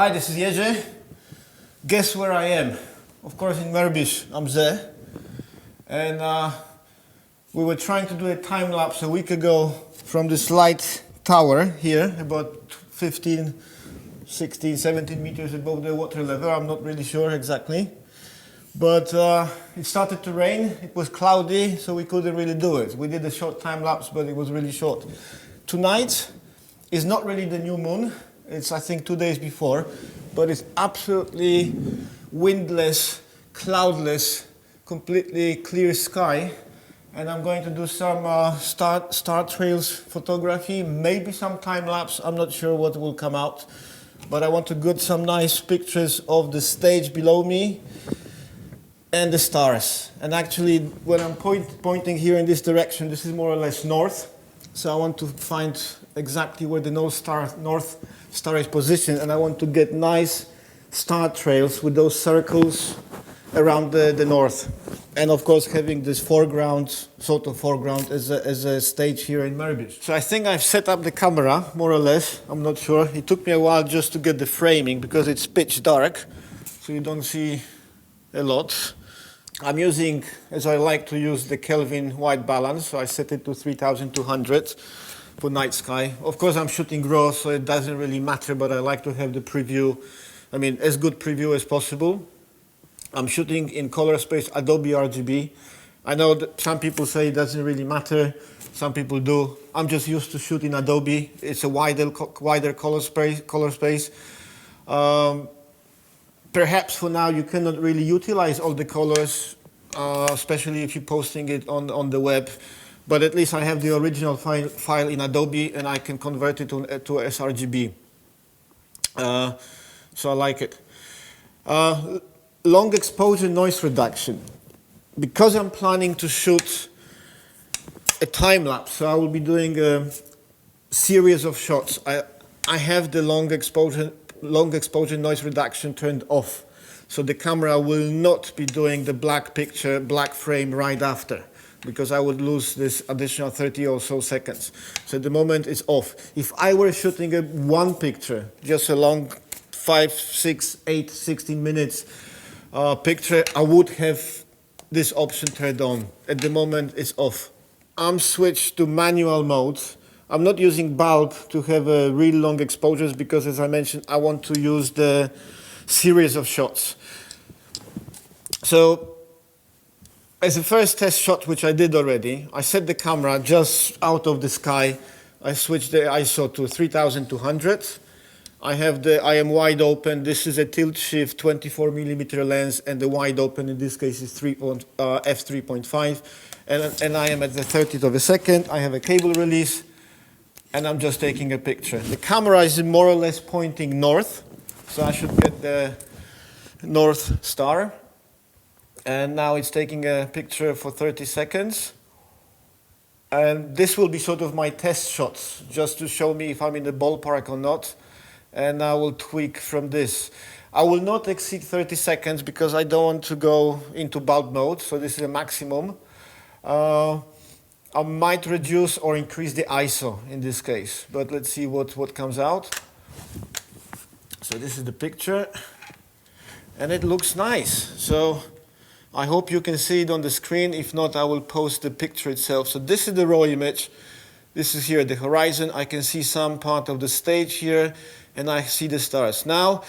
Hi, this is Jerzy. Guess where I am? Of course in Merbisch, I'm there. And we were trying to do a time lapse a week ago from this light tower here, about 15, 16, 17 meters above the water level. I'm not really sure exactly. But it started to rain, it was cloudy, so we couldn't really do it. We did a short time lapse, but it was really short. Tonight is not really the new moon. It's, I think, 2 days before, but it's absolutely windless, cloudless, completely clear sky. And I'm going to do some star trails photography, maybe some time lapse. I'm not sure what will come out, but I want to get some nice pictures of the stage below me and the stars. And actually, when I'm pointing here in this direction, this is more or less north. So I want to find exactly where the North Star is positioned, and I want to get nice star trails with those circles around the north. And of course, having this foreground, sort of foreground, as a stage here in Merbisch. So I think I've set up the camera, more or less. I'm not sure. It took me a while just to get the framing because it's pitch dark, so you don't see a lot. I'm using, as I like to use, the Kelvin white balance, so I set it to 3200 for night sky. Of course, I'm shooting raw, so it doesn't really matter, but I like to have the preview, as good preview as possible. I'm shooting in color space Adobe RGB. I know that some people say it doesn't really matter, some people do. I'm just used to shooting Adobe. It's a wider color space. Perhaps for now you cannot really utilize all the colors, especially if you're posting it on the web. But at least I have the original file in Adobe and I can convert it to sRGB. So I like it. Long exposure noise reduction. Because I'm planning to shoot a time lapse, so I will be doing a series of shots. I have the long exposure noise reduction turned off, so the camera will not be doing the black picture, black frame right after, because I would lose this additional 30 or so seconds. So at the moment it's off. If I were shooting one picture, just a long 5, 6, 8, 16 minutes picture, I would have this option turned on. At the moment it's off. I'm switched to manual mode. I'm not using bulb to have a real long exposures because, as I mentioned, I want to use the series of shots. So, as a first test shot, which I did already, I set the camera just out of the sky. I switched the ISO to 3200. I am wide open. This is a tilt shift 24mm lens, and the wide open in this case is f3.5. And I am at the 30th of a second. I have a cable release. And I'm just taking a picture. The camera is more or less pointing north, so I should get the North Star. And now it's taking a picture for 30 seconds. And this will be sort of my test shots, just to show me if I'm in the ballpark or not. And I will tweak from this. I will not exceed 30 seconds because I don't want to go into bulb mode, so this is a maximum. I might reduce or increase the ISO in this case, but let's see what comes out. So this is the picture, and it looks nice. So I hope you can see it on the screen. If not, I will post the picture itself. So this is the raw image. This is here the horizon. I can see some part of the stage here, and I see the stars. Now,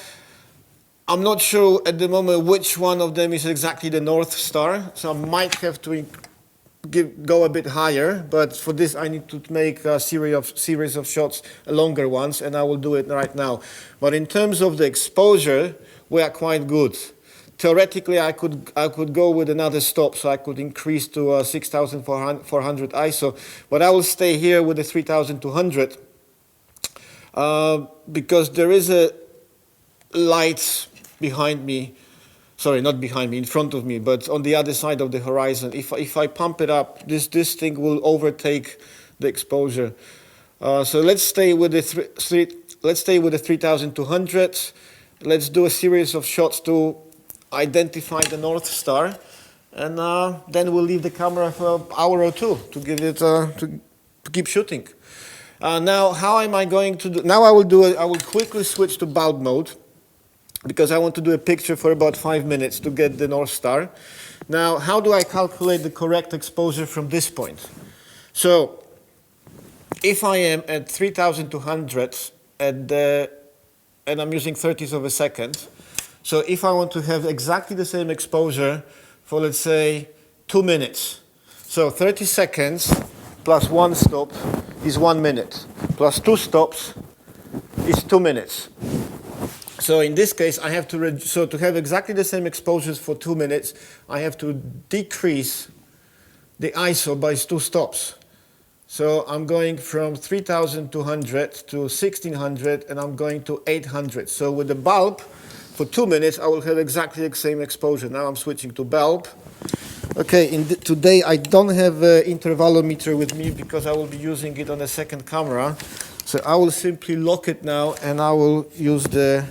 I'm not sure at the moment which one of them is exactly the North Star, so I might have to go a bit higher, but for this I need to make a series of shots, longer ones, and I will do it right now. But in terms of the exposure, we are quite good. Theoretically, I could go with another stop, so I could increase to 6400 ISO, but I will stay here with the 3200 because there is a light behind me. Sorry, not behind me, in front of me, but on the other side of the horizon. If I pump it up, this thing will overtake the exposure. So let's stay with the 3200. Let's do a series of shots to identify the North Star, and then we'll leave the camera for an hour or two to give it to keep shooting. Now, how am I going to do? Now I will quickly switch to bulb mode. because I want to do a picture for about 5 minutes to get the North Star. Now, how do I calculate the correct exposure from this point? So, if I am at 3200 and I'm using 30th of a second, so if I want to have exactly the same exposure for, let's say, 2 minutes, so 30 seconds plus 1 stop is 1 minute, plus 2 stops is 2 minutes. So in this case, I have to, so to have exactly the same exposures for 2 minutes, I have to decrease the ISO by 2 stops. So I'm going from 3200 to 1600, and I'm going to 800. So with the bulb, for 2 minutes, I will have exactly the same exposure. Now I'm switching to bulb. Okay, today I don't have an intervalometer with me because I will be using it on a second camera. So I will simply lock it now, and I will use the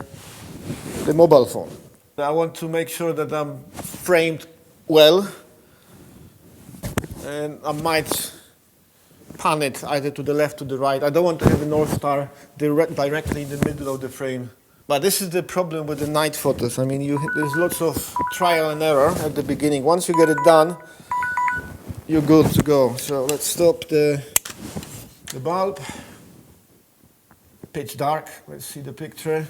mobile phone. I want to make sure that I'm framed well, and I might pan it either to the left or the right. I don't want to have a North Star directly in the middle of the frame. But this is the problem with the night photos. I mean, there's lots of trial and error at the beginning. Once you get it done, you're good to go. So let's stop the bulb. Pitch dark. Let's see the picture.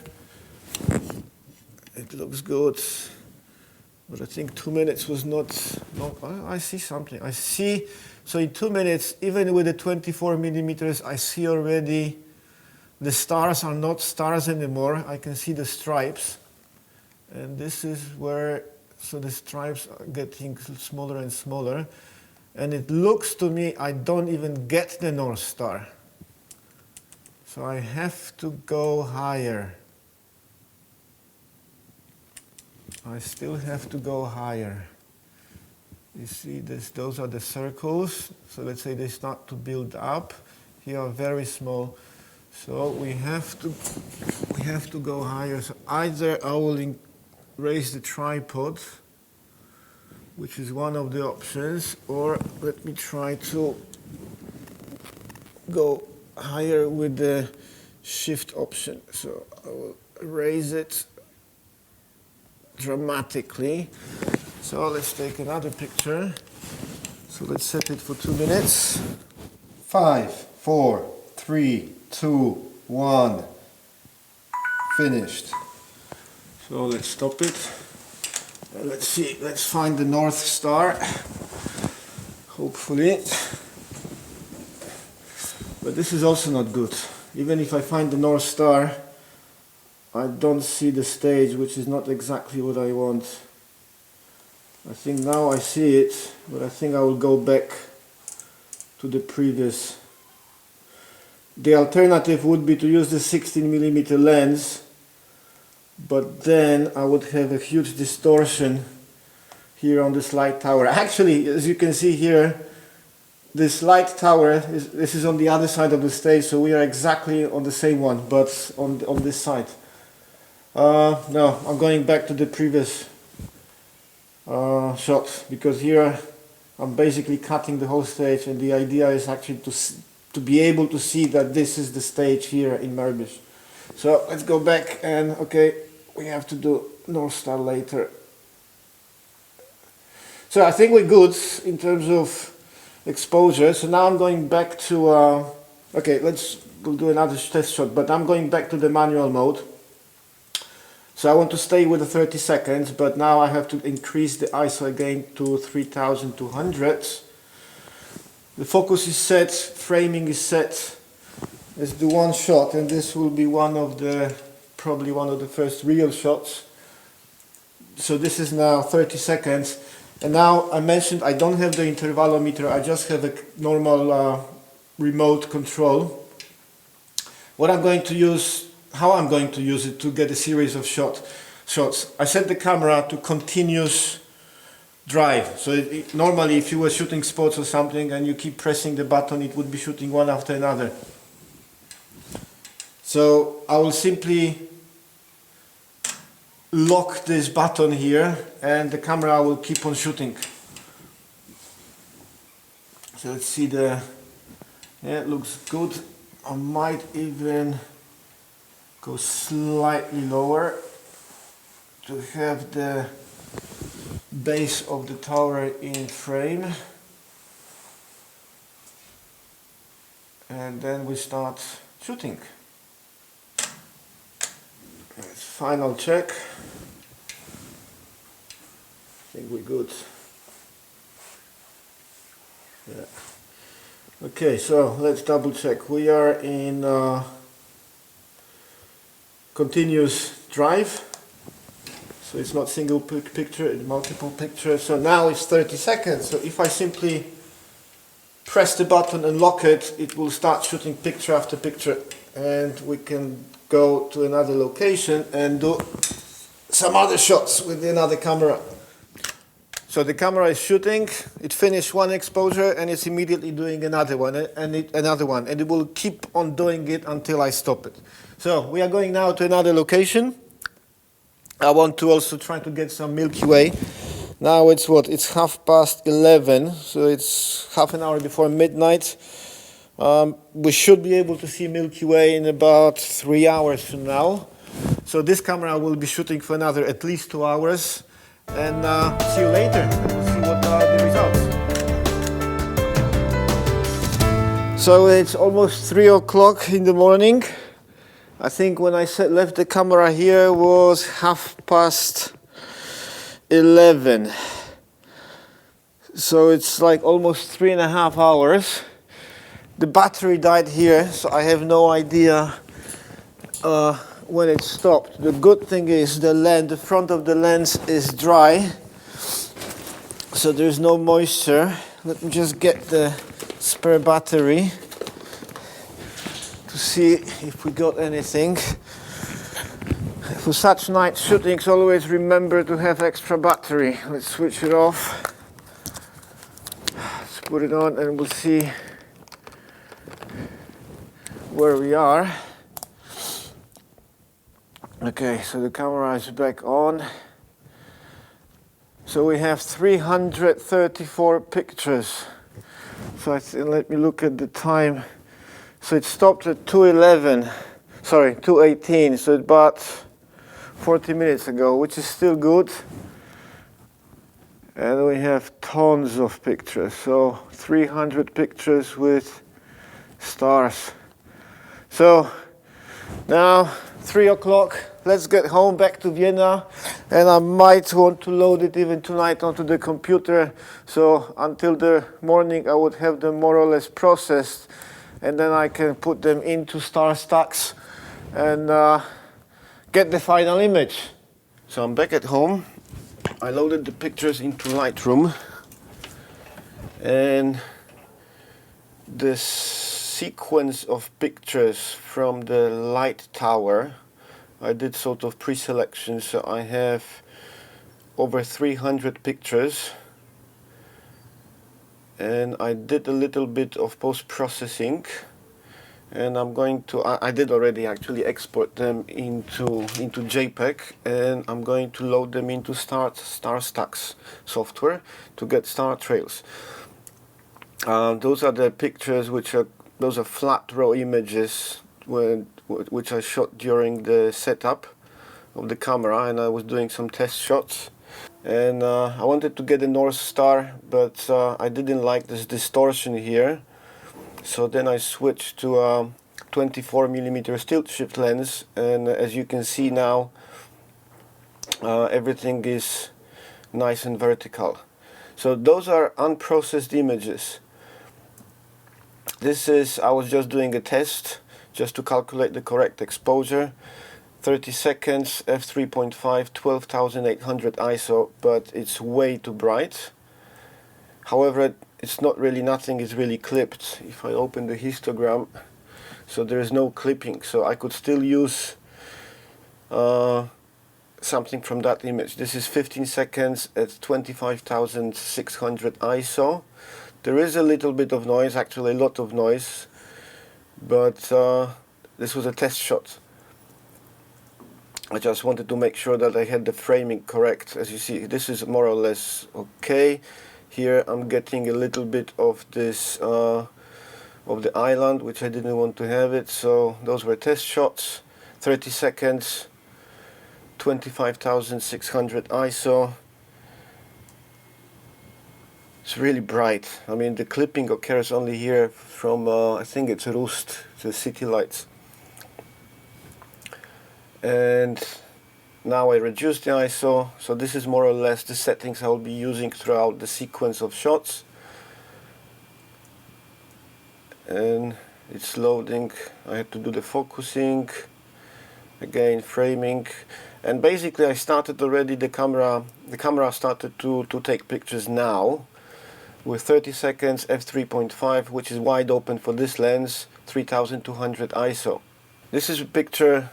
It looks good. But I think 2 minutes was not. No, I see something. I see. So in 2 minutes, even with the 24 millimeters, I see already the stars are not stars anymore. I can see the stripes. And this is where, so the stripes are getting smaller and smaller. And it looks to me, I don't even get the North Star. So I have to go higher. I still have to go higher. You see this, those are the circles. So let's say they start to build up. Here are very small. So we have to go higher. So either I will raise the tripod, which is one of the options, or let me try to go higher with the shift option. So I will raise it dramatically. So let's take another picture. So let's set it for 2 minutes. 5, 4, 3, 2, 1. Finished. So let's stop it. Let's see, let's find the North Star. Hopefully. But this is also not good. Even if I find the North Star, I don't see the stage, which is not exactly what I want. I think now I see it, but I think I will go back to the previous. The alternative would be to use the 16mm lens, but then I would have a huge distortion here on this light tower. Actually, as you can see here, this light tower, this is on the other side of the stage, so we are exactly on the same one, but on this side. No, I'm going back to the previous shot, because here I'm basically cutting the whole stage, and the idea is actually to be able to see that this is the stage here in Merbisch. So let's go back, and okay, we have to do North Star later. So I think we're good in terms of exposure. So now I'm going back to, okay, we'll do another test shot, but I'm going back to the manual mode. So I want to stay with the 30 seconds, but now I have to increase the ISO again to 3200. The focus is set, framing is set. Let's do one shot, and this will be probably one of the first real shots. So this is now 30 seconds. And now I mentioned I don't have the intervalometer, I just have a normal remote control. What I'm going to use, how I'm going to use it to get a series of shots. I set the camera to continuous drive. So normally if you were shooting sports or something and you keep pressing the button, it would be shooting one after another. So I will simply lock this button here, and the camera will keep on shooting. So let's see yeah, it looks good. I might even go slightly lower. to have the base of the tower in frame, and then we start shooting. Let's final check. I think we're good. Yeah. Okay, so let's double check. We are in continuous drive. So it's not single picture, it's multiple pictures. So now it's 30 seconds. So if I simply press the button and lock it, it will start shooting picture after picture. And we can go to another location and do some other shots with another camera. So the camera is shooting, it finished one exposure and it's immediately doing another one and it will keep on doing it until I stop it. So we are going now to another location. I want to also try to get some Milky Way. Now it's what? It's 11:30, so it's half an hour before midnight. We should be able to see Milky Way in about 3 hours from now. So this camera will be shooting for another at least 2 hours. And see you later, and we'll see what are the results. So it's almost 3 o'clock in the morning. I think when I left the camera here was 11:30. So it's like almost 3.5 hours. The battery died here, so I have no idea when it stopped. The good thing is the front of the lens is dry, so there's no moisture. Let me just get the spare battery to see if we got anything. For such night shootings, always remember to have extra battery. Let's switch it off. Let's put it on and we'll see where we are. Okay, so the camera is back on. So we have 334 pictures. So let me look at the time. So it stopped at 2:18, so about 40 minutes ago, which is still good. And we have tons of pictures, so 300 pictures with stars. So now 3 o'clock, let's get home back to Vienna, and I might want to load it even tonight onto the computer, so until the morning I would have them more or less processed, and then I can put them into star stacks and get the final image. So I'm back at home. I loaded the pictures into Lightroom, and this sequence of pictures from the light tower, I did sort of pre-selection, so I have over 300 pictures, and I did a little bit of post-processing, and I'm going to, I did already actually export them into JPEG, and I'm going to load them into Star Stacks software to get star trails. Those are the pictures those are flat raw images which I shot during the setup of the camera, and I was doing some test shots. And I wanted to get a North Star, but I didn't like this distortion here. So then I switched to a 24mm tilt shift lens, and as you can see now, everything is nice and vertical. So those are unprocessed images. This is, I was just doing a test just to calculate the correct exposure. 30 seconds, f3.5, 12,800 ISO, but it's way too bright. However, it's not really, nothing is really clipped. If I open the histogram, so there is no clipping, so I could still use something from that image. This is 15 seconds at 25,600 ISO. There is a little bit of noise, actually a lot of noise, but this was a test shot. I just wanted to make sure that I had the framing correct. As you see, this is more or less okay. Here I'm getting a little bit of this of the island, which I didn't want to have it. So those were test shots, 30 seconds, 25,600 ISO. It's really bright. I mean, the clipping occurs only here from, I think it's Rust, the city lights. And now I reduce the ISO, so this is more or less the settings I will be using throughout the sequence of shots. And it's loading. I have to do the focusing, again framing, and basically I started already the camera started to take pictures now with 30 seconds f3.5, which is wide open for this lens, 3200 ISO. This is a picture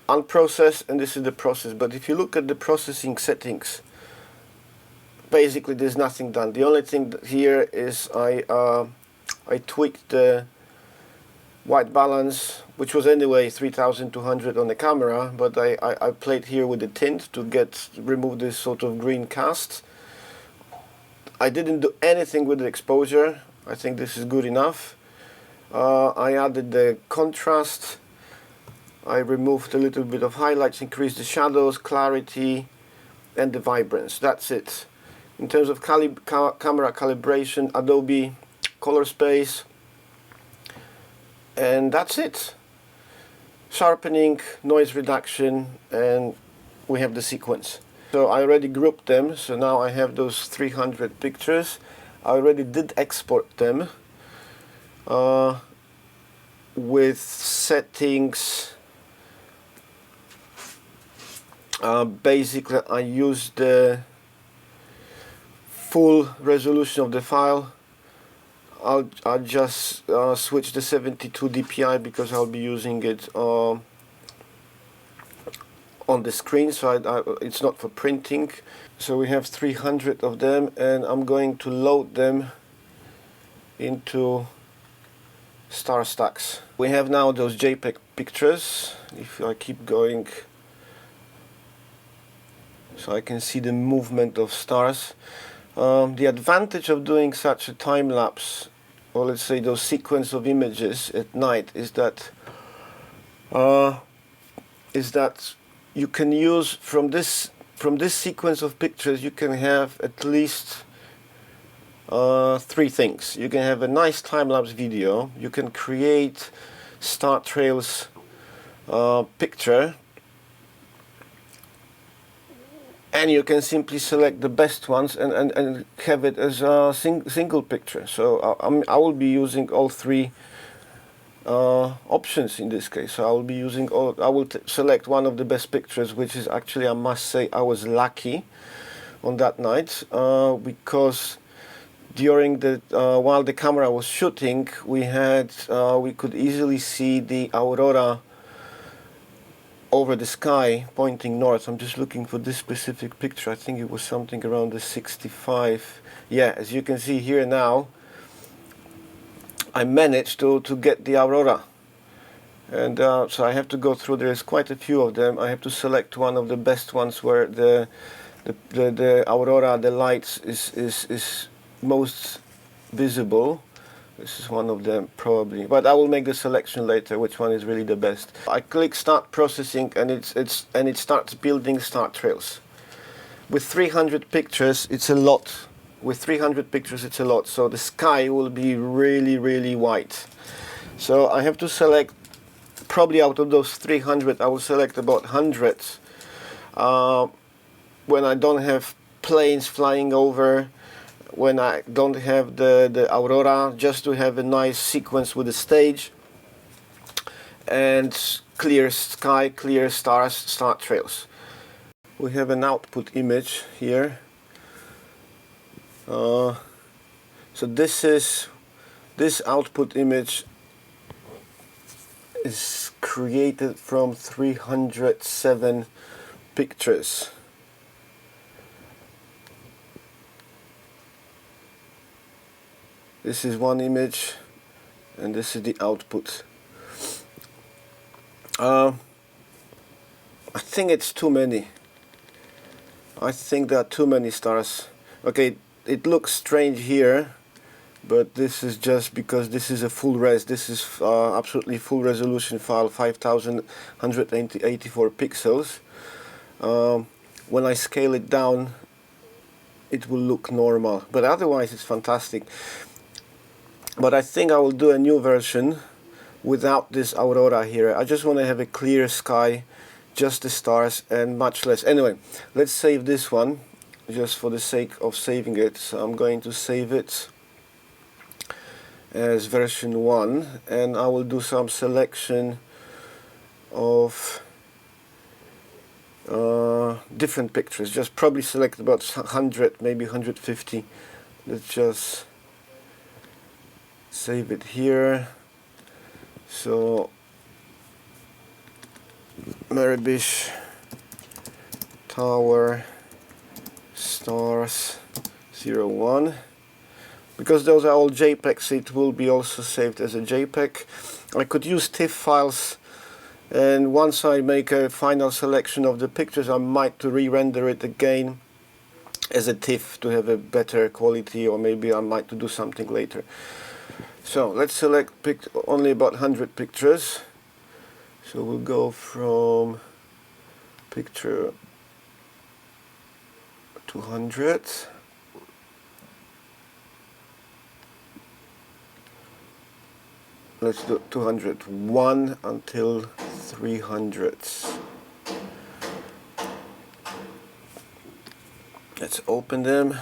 unprocessed and this is the process, but if you look at the processing settings, basically there's nothing done. The only thing here is I tweaked the white balance, which was anyway 3200 on the camera, but I played here with the tint to remove this sort of green cast. I didn't do anything with the exposure. I think this is good enough. I added the contrast. I removed a little bit of highlights, increased the shadows, clarity, and the vibrance. That's it. In terms of camera calibration, Adobe color space, and that's it. Sharpening, noise reduction, and we have the sequence. So I already grouped them, so now I have those 300 pictures. I already did export them with settings. Basically I used the full resolution of the file. I'll just switch the 72 dpi because I'll be using it on the screen, so it's not for printing. So we have 300 of them, and I'm going to load them into star stacks. We have now those JPEG pictures. If I keep going, so I can see the movement of stars. The advantage of doing such a time lapse, or let's say those sequence of images at night, is that you can use from this sequence of pictures, you can have at least three things. You can have a nice time-lapse video, you can create star trails picture, and you can simply select the best ones and have it as a single picture. So I will be using all three options in this case. So I will be using I will select one of the best pictures, which is actually, I must say, I was lucky on that night because during the while the camera was shooting, we could easily see the aurora over the sky pointing north. I'm just looking for this specific picture. I think it was something around the 65. Yeah, as you can see here now, I managed to get the aurora, and so I have to go through. There's quite a few of them. I have to select one of the best ones where the aurora, the lights is most visible. This is one of them probably, but I will make the selection later which one is really the best. I click start processing, and it starts building star trails. With 300 pictures, it's a lot. With 300 pictures, it's a lot. So the sky will be really white. So I have to select, probably out of those 300, I will select about 100 when I don't have planes flying over, when I don't have the aurora, just to have a nice sequence with the stage and clear sky, clear stars, star trails. We have an output image here. So this output image is created from 307 pictures. This is one image, and this is the output. I think it's too many. I think there are too many stars. Okay, it looks strange here, but this is just because this is a full res. This is absolutely full resolution file, 5184 pixels. when I scale it down it will look normal, but otherwise it's fantastic. But I think I will do a new version without this aurora here. I just want to have a clear sky, just the stars and much less. Anyway, let's save this one just for the sake of saving it. So I'm going to save it as version 1, and I will do some selection of different pictures. Just probably select about 100, maybe 150. Let's just save it here. So Merbish Tower Stars 01. Because those are all JPEGs, it will be also saved as a JPEG. I could use TIFF files, and once I make a final selection of the pictures I might re-render it again as a TIFF to have a better quality, or maybe I might do something later. So let's select only about 100 pictures. So we'll go from picture 200. Let's do 201 until 300. Let's open them.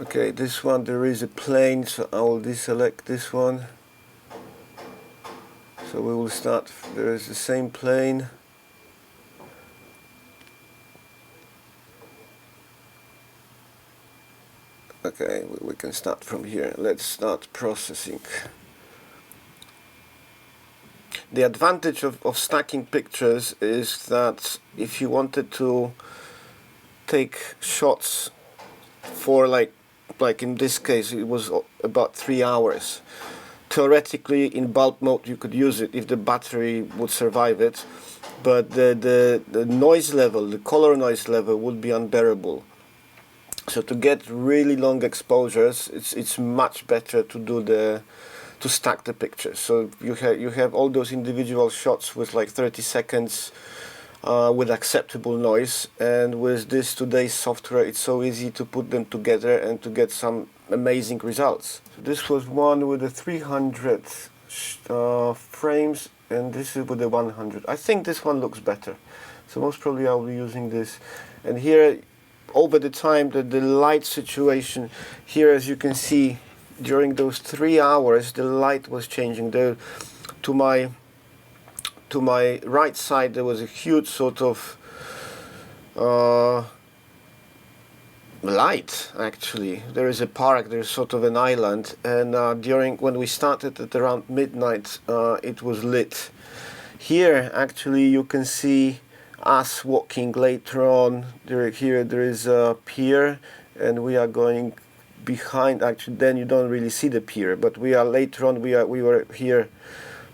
Okay, this one there is a plane, so I will deselect this one. So we will start, there is the same plane. Okay, we can start from here. Let's start processing. The advantage of stacking pictures is that if you wanted to take shots for like in this case it was about 3 hours. Theoretically in bulk mode you could use it if the battery would survive it, but the noise level, the color noise level would be unbearable. So to get really long exposures, it's much better to do to stack the pictures. So you have all those individual shots with like 30 seconds with acceptable noise, and with today's software it's so easy to put them together and to get some amazing results. So this was one with the 300 frames, and this is with the 100. I think this one looks better, so most probably I'll be using this. And here over the time the light situation here, as you can see, during those 3 hours the light was changing. To my right side there was a huge sort of light. Actually there is a park, there's sort of an island, and when we started at around midnight it was lit. Here actually you can see us walking later on. Here there is a pier and we are going behind. Actually then you don't really see the pier, but we are later on, we were here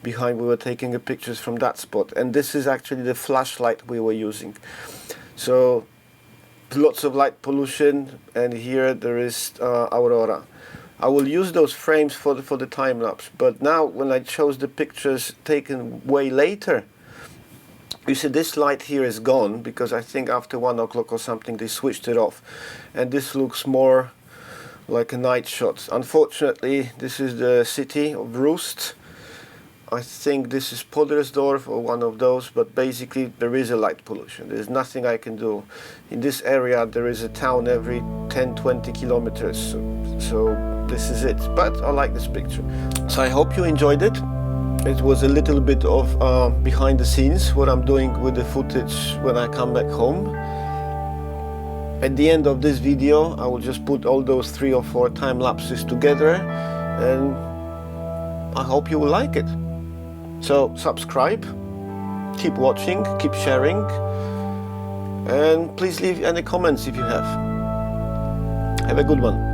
behind, we were taking pictures from that spot, and this is actually the flashlight we were using. So lots of light pollution, and here there is aurora. I will use those frames for the time lapse, but now when I chose the pictures taken way later, you see this light here is gone, because I think after 1 o'clock or something they switched it off, and this looks more like a night shot. Unfortunately this is the city of Rust. I think this is Poddersdorf or one of those, but basically there is a light pollution. There's nothing I can do. In this area there is a town every 10-20 kilometers, so this is it. But I like this picture. So I hope you enjoyed it. It was a little bit of behind the scenes, what I'm doing with the footage when I come back home. At the end of this video I will just put all those 3 or 4 time lapses together, and I hope you will like it. So subscribe, keep watching, keep sharing, and please leave any comments if you have. Have a good one.